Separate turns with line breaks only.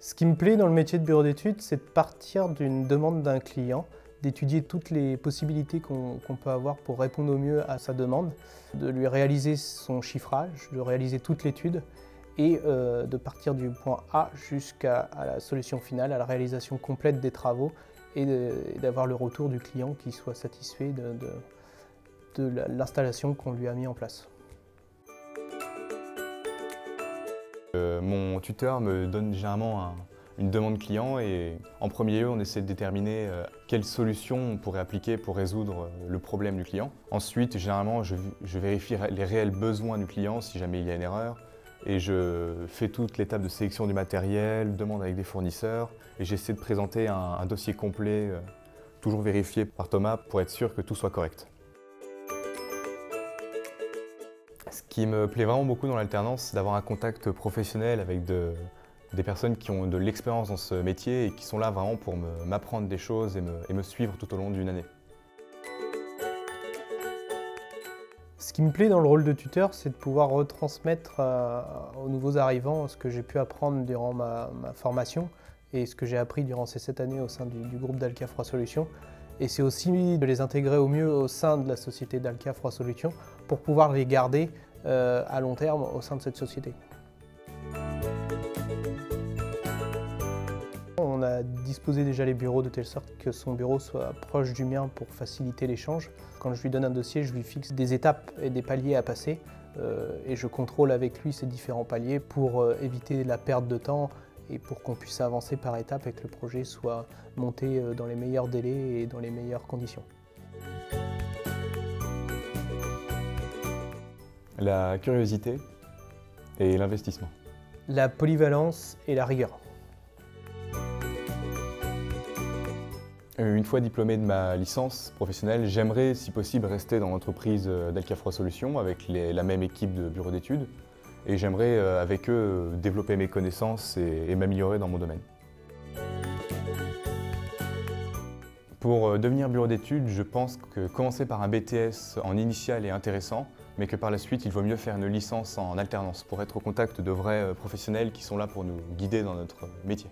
Ce qui me plaît dans le métier de bureau d'études, c'est de partir d'une demande d'un client, d'étudier toutes les possibilités qu'on peut avoir pour répondre au mieux à sa demande, de lui réaliser son chiffrage, de réaliser toute l'étude et de partir du point A jusqu'à la solution finale, à la réalisation complète des travaux et d'avoir le retour du client qui soit satisfait de l'installation qu'on lui a mis en place.
Mon tuteur me donne généralement une demande client et en premier lieu on essaie de déterminer quelle solution on pourrait appliquer pour résoudre le problème du client. Ensuite généralement je vérifie les réels besoins du client si jamais il y a une erreur et je fais toute l'étape de sélection du matériel, demande avec des fournisseurs et j'essaie de présenter un dossier complet toujours vérifié par Thomas pour être sûr que tout soit correct. Ce qui me plaît vraiment beaucoup dans l'alternance, c'est d'avoir un contact professionnel avec des personnes qui ont de l'expérience dans ce métier et qui sont là vraiment pour m'apprendre des choses et me suivre tout au long d'une année.
Ce qui me plaît dans le rôle de tuteur, c'est de pouvoir retransmettre aux nouveaux arrivants ce que j'ai pu apprendre durant ma formation et ce que j'ai appris durant ces 7 années au sein du groupe Dalkia Froid Solutions. Et c'est aussi de les intégrer au mieux au sein de la société Dalkia Froid Solutions pour pouvoir les garder à long terme au sein de cette société. On a disposé déjà les bureaux de telle sorte que son bureau soit proche du mien pour faciliter l'échange. Quand je lui donne un dossier, je lui fixe des étapes et des paliers à passer et je contrôle avec lui ces différents paliers pour éviter la perte de temps et pour qu'on puisse avancer par étapes et que le projet soit monté dans les meilleurs délais et dans les meilleures conditions.
La curiosité et l'investissement.
La polyvalence et la rigueur.
Une fois diplômé de ma licence professionnelle, j'aimerais si possible rester dans l'entreprise Dalkia Froid Solutions avec la même équipe de bureau d'études et j'aimerais avec eux développer mes connaissances et m'améliorer dans mon domaine. Pour devenir bureau d'études, je pense que commencer par un BTS en initial est intéressant, mais que par la suite, il vaut mieux faire une licence en alternance pour être au contact de vrais professionnels qui sont là pour nous guider dans notre métier.